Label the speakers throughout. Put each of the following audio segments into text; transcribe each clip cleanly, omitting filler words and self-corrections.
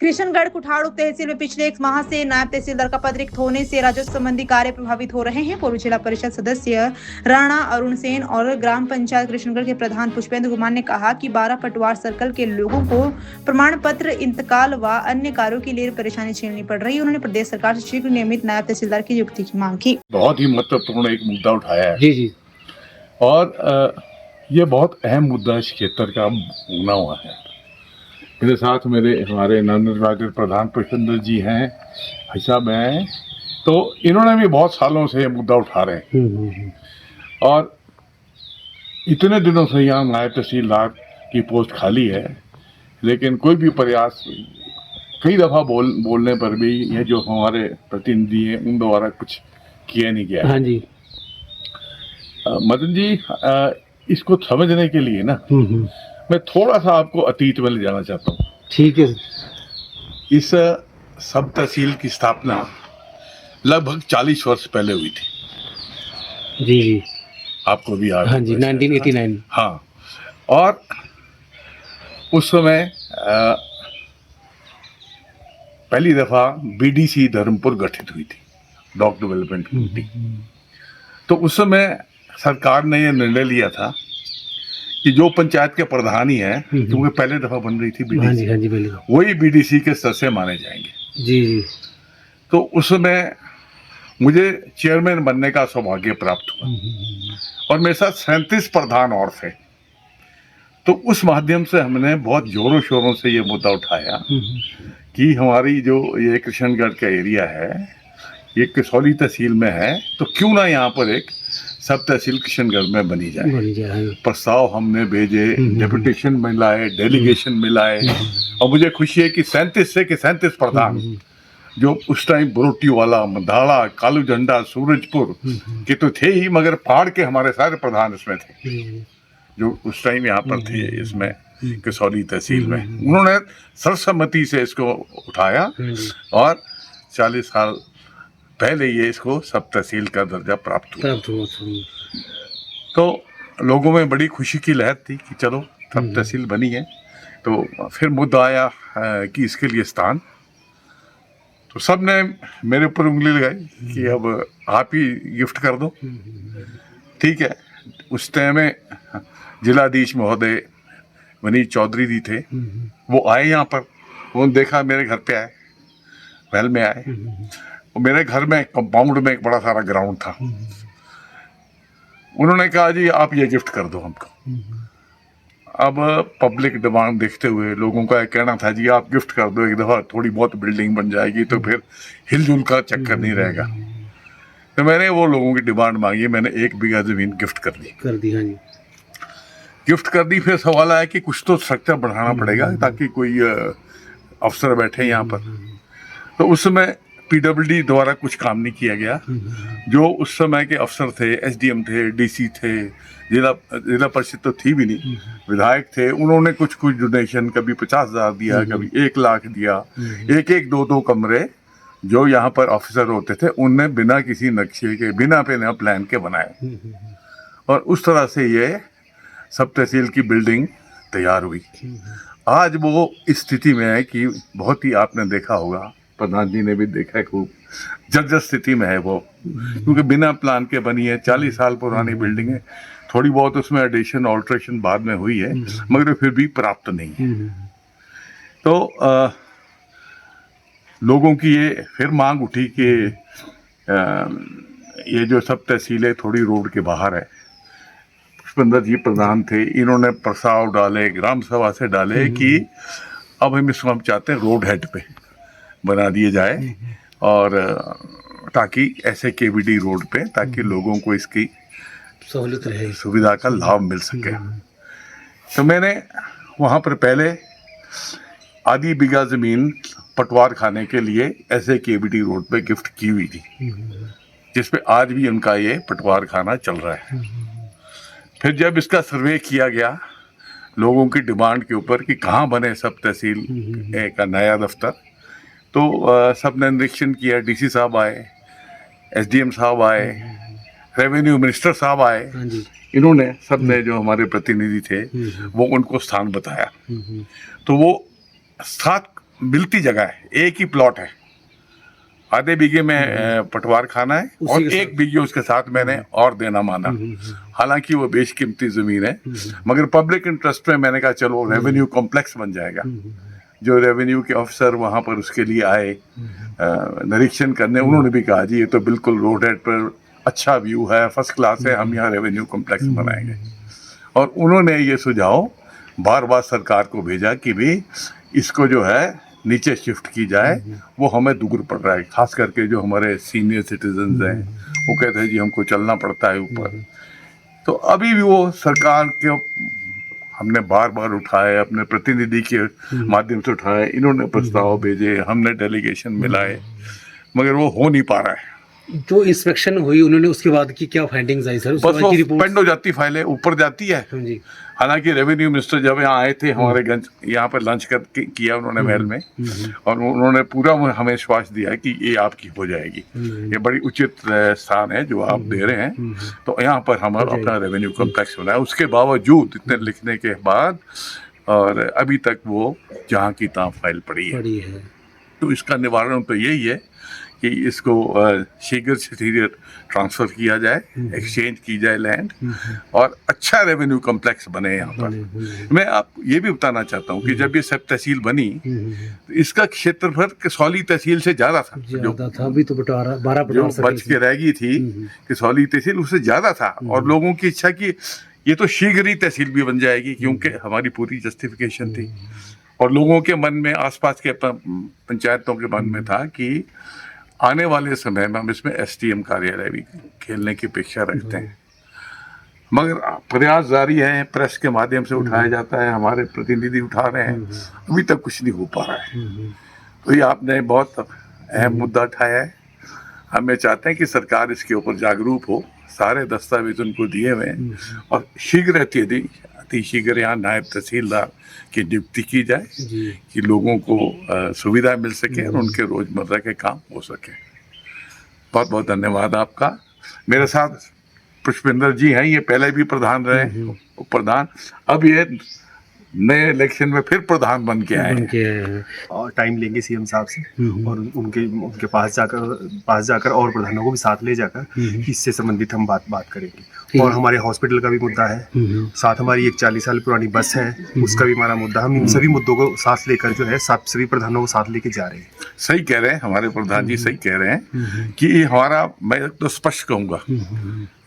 Speaker 1: किशनगढ़ कुठाड़ उप तहसील में पिछले 1 माह से नायब तहसीलदार का पद रिक्त होने से राजस्व संबंधी कार्य प्रभावित हो रहे हैं। पूर्व जिला परिषद सदस्य राणा अरुण सेन और ग्राम पंचायत किशनगढ़ के प्रधान पुष्पेंद्र कुमार ने कहा कि 12 पटवार सर्कल के लोगों को प्रमाण पत्र, इंतकाल व अन्य कार्यों के लिए परेशानी झेलनी पड़ रही है। उन्होंने प्रदेश सरकार से शीघ्र नियमित नायब तहसीलदार की नियुक्ति की मांग की।
Speaker 2: बहुत ही महत्वपूर्ण एक मुद्दा उठाया है।
Speaker 3: जी
Speaker 2: और ये बहुत अहम मुद्दा इस क्षेत्र का होना हुआ है। मेरे साथ हमारे नगर प्रधान पुष्पेंद्र जी हैं, भाई साहब हैं, तो इन्होंने भी बहुत सालों से ये मुद्दा उठा रहे हैं। और इतने दिनों से यहाँ नायब तहसीलदार की पोस्ट खाली है, लेकिन कोई भी प्रयास कई दफ़ा बोलने पर भी ये जो हमारे प्रतिनिधि हैं उन द्वारा कुछ किया नहीं गया।
Speaker 3: हाँ जी।
Speaker 2: मदन जी, इसको समझने के लिए ना मैं थोड़ा सा आपको अतीत में ले जाना चाहता हूँ।
Speaker 3: ठीक है।
Speaker 2: इस सब तहसील की स्थापना लगभग 40 वर्ष पहले हुई थी।
Speaker 3: जी।
Speaker 2: आपको भी याद?
Speaker 3: हाँ जी, 1989।
Speaker 2: हाँ, और उस समय पहली दफा बीडीसी धर्मपुर गठित हुई थी, ब्लॉक डेवलपमेंट कमेटी। तो उस समय सरकार ने यह निर्णय लिया था कि जो पंचायत के प्रधान ही है, क्योंकि पहले दफा बन रही थी बीडीसी,
Speaker 3: हाँ जी,
Speaker 2: वही बीडीसी के सदस्य माने जाएंगे।
Speaker 3: जी।
Speaker 2: तो उस समय मुझे चेयरमैन बनने का सौभाग्य प्राप्त हुआ और मेरे साथ 37 प्रधान और थे। तो उस माध्यम से हमने बहुत जोरों शोरों से ये मुद्दा उठाया कि हमारी जो ये किशनगढ़ का एरिया है, ये कसौली तहसील में है, तो क्यों ना यहाँ पर एक सब तहसील किशनगढ़ में बनी जाए। प्रस्ताव हमने भेजे, डेपुटेशन मिलाए, डेलीगेशन मिलाए, और मुझे खुशी है कि 37 प्रधान जो उस टाइम बरोटी वाला, मंधाड़ा, कालू झंडा, सूरजपुर के तो थे ही, मगर पहाड़ के हमारे सारे प्रधान इसमें थे जो उस टाइम यहाँ पर थे, इसमें कसौली तहसील में। उन्होंने सर्वसम्मति से इसको उठाया और 40 साल पहले ये इसको सब तहसील का दर्जा प्राप्त हुआ। तो लोगों में बड़ी खुशी की लहर थी कि चलो सब तहसील बनी है। तो फिर मुद्दा आया कि इसके लिए स्थान, तो सब ने मेरे ऊपर उंगली लगाई कि अब आप ही गिफ्ट कर दो। ठीक है। उस टाइम में जिलाधीश महोदय मनीष चौधरी जी थे, वो आए यहाँ पर, उन्होंने देखा, मेरे घर पे आए, महल में आए। मेरे घर में कंपाउंड में एक बड़ा सारा ग्राउंड था। उन्होंने कहा जी आप ये गिफ्ट कर दो हमको। अब पब्लिक डिमांड देखते हुए लोगों का कहना था जी आप गिफ्ट कर दो, एक दफ़ा थोड़ी बहुत बिल्डिंग बन जाएगी तो फिर हिलजुल का चक्कर नहीं रहेगा। तो मैंने वो लोगों की डिमांड मांगी, मैंने 1 बीघा जमीन गिफ्ट कर दी।
Speaker 3: हाँ जी।
Speaker 2: गिफ्ट कर दी। फिर सवाल आया कि कुछ तो स्ट्रक्चर बढ़ाना पड़ेगा ताकि कोई अफसर बैठे यहाँ पर। तो उस समय पीडब्ल्यूडी द्वारा कुछ काम नहीं किया गया। जो उस समय के अफसर थे, एसडीएम थे, डीसी थे, जिला परिषद तो थी भी नहीं, विधायक थे, उन्होंने कुछ डोनेशन, कभी 50,000 दिया, कभी 1 लाख दिया। एक 2 कमरे जो यहाँ पर ऑफिसर होते थे उनने बिना किसी नक्शे के, बिना प्लान के बनाए, और उस तरह से ये सब तहसील की बिल्डिंग तैयार हुई। आज वो इस स्थिति में है कि बहुत ही, आपने देखा होगा, प्रधान जी ने भी देखा है, खूब जर्जर स्थिति में है वो, क्योंकि बिना प्लान के बनी है। 40 साल पुरानी बिल्डिंग है। थोड़ी बहुत उसमें एडिशन ऑल्ट्रेशन बाद में हुई है, मगर फिर भी प्राप्त नहीं है। तो लोगों की ये फिर मांग उठी कि ये जो सब तहसीलें थोड़ी रोड के बाहर है। पुष्पेंद्र जी प्रधान थे, इन्होंने प्रस्ताव डाले, ग्राम सभा से डाले कि अब हम इसको चाहते हैं रोड हेड पे बना दिए जाए, और ताकि ऐसे केवीडी रोड पे, ताकि लोगों को इसकी
Speaker 3: सहूलियत रहे,
Speaker 2: सुविधा का लाभ मिल सके। तो मैंने वहाँ पर पहले आधी बीघा जमीन पटवार खाने के लिए ऐसे केवीडी रोड पे गिफ्ट की हुई थी, जिसपे आज भी उनका ये पटवार खाना चल रहा है। फिर जब इसका सर्वे किया गया लोगों की डिमांड के ऊपर कि कहाँ बने सब तहसील का नया दफ्तर, तो सब ने निरीक्षण किया। डीसी साहब आए, एसडीएम साहब आए, रेवेन्यू मिनिस्टर साहब आए, इन्होंने, सब ने, जो हमारे प्रतिनिधि थे, वो उनको स्थान बताया। तो वो 7 मिलती जगह है, एक ही प्लॉट है, आधे बीघे में पटवार खाना है और
Speaker 3: उसी के
Speaker 2: एक बीघे उसके साथ मैंने और देना माना। हालांकि वो बेशकीमती जमीन है, मगर पब्लिक इंटरेस्ट में मैंने कहा चलो रेवेन्यू कॉम्प्लेक्स बन जाएगा। जो रेवेन्यू के अफसर वहां पर उसके लिए आए निरीक्षण करने, उन्होंने भी कहा जी ये तो बिल्कुल रोड हेड पर अच्छा व्यू है, फर्स्ट क्लास है, हम यहाँ रेवेन्यू कॉम्प्लेक्स बनाएंगे। और उन्होंने ये सुझाव बार बार सरकार को भेजा कि भी इसको जो है नीचे शिफ्ट की जाए, वो हमें दूर पड़ रहा है। खास करके जो हमारे सीनियर सिटीजन्स हैं वो कहते हैं जी हमको चलना पड़ता है ऊपर। तो अभी भी वो सरकार के हमने बार बार उठाए, अपने प्रतिनिधि के माध्यम से उठाए, इन्होंने प्रस्ताव भेजे, हमने डेलीगेशन मिलाए, मगर वो हो नहीं पा रहा है।
Speaker 3: जो इंस्पेक्शन हुई उन्होंने उसके बाद की क्या फाइंडिंग्स आई सर? उसके
Speaker 2: बस
Speaker 3: बाद
Speaker 2: वो
Speaker 3: की रिपोर्ट
Speaker 2: पेंड हो जाती, फाइलें ऊपर जाती है।
Speaker 3: जी।
Speaker 2: हालांकि रेवेन्यू मिनिस्टर जब यहाँ आए थे हमारे गंज यहाँ पर लंच कर किया उन्होंने महल में, और उन्होंने पूरा हमें विश्वास दिया कि ये आपकी हो जाएगी, ये बड़ी उचित स्थान है जो आप दे रहे हैं, तो यहाँ पर हम अपना रेवेन्यू कॉम्प्लेक्स बनाया। उसके बावजूद इतने लिखने के बाद और अभी तक वो जहाँ की तहाँ फाइल पड़ी है। तो इसका निवारण तो यही है कि इसको शीघ्र से शीघ्र ट्रांसफर किया जाए, एक्सचेंज की जाए लैंड, और अच्छा रेवेन्यू कॉम्प्लेक्स बने यहाँ पर। मैं आप ये भी बताना चाहता हूँ कि जब ये सब तहसील बनी तो इसका क्षेत्रफल कसौली तहसील से ज्यादा था, जो
Speaker 3: अभी तो 12
Speaker 2: जो बच के रह गई थी कसौली तहसील उससे ज्यादा था। और लोगों की इच्छा की ये तो शीघ्र ही तहसील भी बन जाएगी, क्योंकि हमारी पूरी जस्टिफिकेशन थी और लोगों के मन में, आसपास के पंचायतों के मन में था कि आने वाले समय में हम इसमें एसडीएम कार्यालय भी खेलने की अपेक्षा रखते हैं। मगर प्रयास जारी है, प्रेस के माध्यम से उठाया जाता है, हमारे प्रतिनिधि उठा रहे हैं, अभी तक कुछ नहीं हो पा रहा है। तो ये आपने बहुत अहम मुद्दा उठाया है। हम ये चाहते हैं कि सरकार इसके ऊपर जागरूक हो, सारे दस्तावेज उनको दिए हुए हैं और शीघ्र अतिशीघ्र यहाँ नायब तहसीलदार की नियुक्ति की जाए कि लोगों को सुविधा मिल सके और उनके रोजमर्रा के काम हो सके। बहुत बहुत धन्यवाद आपका। मेरे साथ पुष्पेंद्र जी हैं, ये पहले भी प्रधान रहे, उप प्रधान, अब ये नए इलेक्शन में फिर प्रधान बन के आए हैं।
Speaker 4: और टाइम लेंगे सीएम साहब से और उनके पास जाकर और प्रधानों को भी साथ ले जाकर इससे संबंधित हम बात करेंगे। और हमारे हॉस्पिटल का भी मुद्दा है, साथ हमारी एक 40 साल पुरानी बस है, उसका भी हमारा मुद्दा। हम इन सभी मुद्दों को साथ लेकर जो है सभी प्रधानों को साथ लेके जा रहे हैं।
Speaker 2: सही कह रहे हैं हमारे प्रधान जी, सही कह रहे हैं कि हमारा, मैं तो स्पष्ट कहूँगा,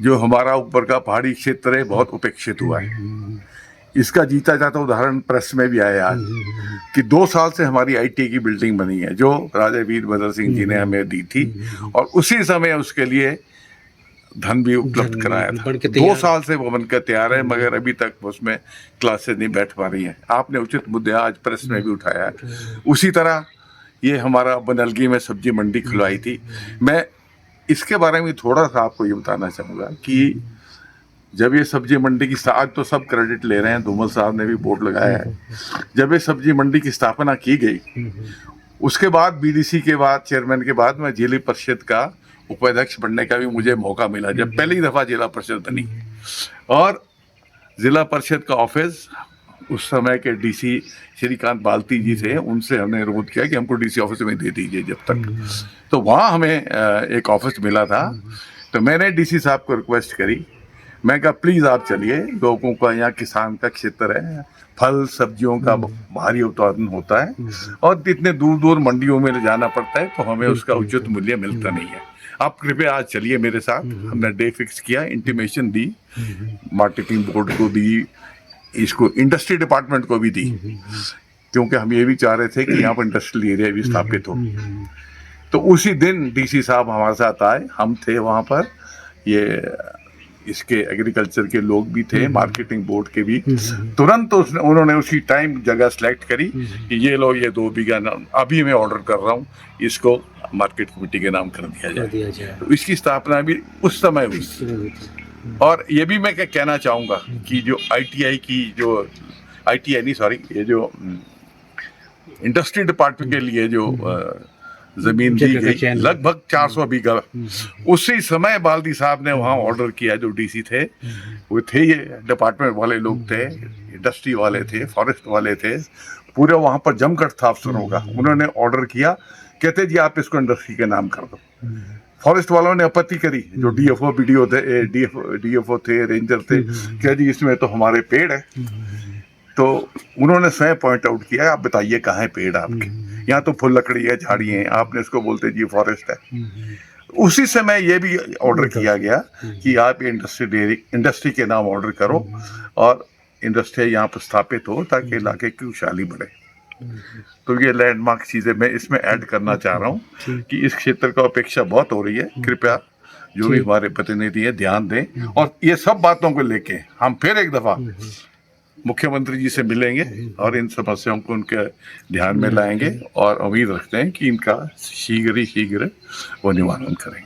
Speaker 2: जो हमारा ऊपर का पहाड़ी क्षेत्र है बहुत उपेक्षित हुआ है। इसका जीता जाता उदाहरण प्रेस में भी आया आज कि 2 साल से हमारी आईटी की बिल्डिंग बनी है जो राजा वीरभद्र सिंह जी ने हमें दी थी, और उसी समय उसके लिए धन भी उपलब्ध कराया था। 2 साल से वो बनकर तैयार है, मगर अभी तक उसमें क्लासेस नहीं बैठ पा रही हैं। आपने उचित मुद्दे आज प्रेस में भी उठाया है। उसी तरह ये हमारा बनलगी में सब्जी मंडी खुलवाई थी। मैं इसके बारे में थोड़ा सा आपको ये बताना चाहूँगा कि जब ये सब्जी मंडी की, आज तो सब क्रेडिट ले रहे हैं, धूमल साहब ने भी बोर्ड लगाया है, जब ये सब्जी मंडी की स्थापना की गई उसके बाद बीडीसी के बाद, चेयरमैन के बाद, मैं जिला परिषद का उपाध्यक्ष बनने का भी मुझे मौका मिला जब पहली दफ़ा जिला परिषद बनी। और जिला परिषद का ऑफिस उस समय के डीसी श्रीकांत बाल्ती जी थे, उनसे हमने अनुरोध किया कि हमको डीसी ऑफिस में दे दीजिए जब तक। तो वहाँ हमें एक ऑफिस मिला था, तो मैंने डीसी साहब को रिक्वेस्ट करी, मैं कहा प्लीज़ आप चलिए, लोगों का यहाँ किसान का क्षेत्र है, फल सब्जियों का भारी उत्पादन होता है और इतने दूर दूर मंडियों में ले जाना पड़ता है, तो हमें उसका उचित मूल्य मिलता नहीं है। आप कृपया आज चलिए मेरे साथ। हमने डे फिक्स किया, इंटीमेशन दी, मार्केटिंग बोर्ड को दी, इसको इंडस्ट्री डिपार्टमेंट को भी दी, क्योंकि हम ये भी चाह रहे थे कि यहाँ पर इंडस्ट्रियल एरिया भी स्थापित हो। तो उसी दिन डीसी साहब हमारे साथ आए, हम थे वहाँ पर, ये इसके एग्रीकल्चर के लोग भी थे, मार्केटिंग बोर्ड के भी। तुरंत उन्होंने उसी टाइम जगह सेलेक्ट करी कि ये लो, ये 2 बीघा अभी मैं ऑर्डर कर रहा हूँ, इसको मार्केट कमेटी के नाम कर दिया जाए। तो इसकी स्थापना भी उस समय हुई। और ये भी मैं क्या कहना चाहूँगा कि जो ITI की जो ये जो इंडस्ट्री डिपार्टमेंट के लिए जो जमीन दी गई लगभग 400 बीघा, उसी समय बाल्दी साहब ने वहाँ ऑर्डर किया। जो डीसी थे वो थे, ये डिपार्टमेंट वाले लोग थे, इंडस्ट्री वाले थे, फॉरेस्ट वाले थे, पूरे वहां पर जमकर था अफसरों का, उन्होंने ऑर्डर किया, कहते जी आप इसको इंडस्ट्री के नाम कर दो। फॉरेस्ट वालों ने आपत्ति करी, जो डीएफओ बीडीओ थे, डीएफओ थे, रेंजर थे, कह जी इसमें तो हमारे पेड़ है। तो उन्होंने स्वयं पॉइंट आउट किया, आप बताइए कहाँ है पेड़ आपके, यहाँ तो फुल लकड़ी है, झाड़ी है, आपने इसको बोलते जी फॉरेस्ट है। उसी समय ये भी ऑर्डर किया गया कि आप इंडस्ट्री के नाम ऑर्डर करो और इंडस्ट्री यहाँ पर स्थापित हो ताकि इलाके की खुशहाली बढ़े। तो ये लैंडमार्क चीजें मैं इसमें ऐड करना चाह रहा हूँ कि इस क्षेत्र का अपेक्षा बहुत हो रही है। कृपया जो भी हमारे प्रतिनिधि है ध्यान दें और ये सब बातों को लेके हम फिर एक दफा मुख्यमंत्री जी से मिलेंगे और इन समस्याओं को उनके ध्यान में लाएंगे और उम्मीद रखते हैं कि इनका शीघ्र ही शीघ्र वो निवारण करेंगे।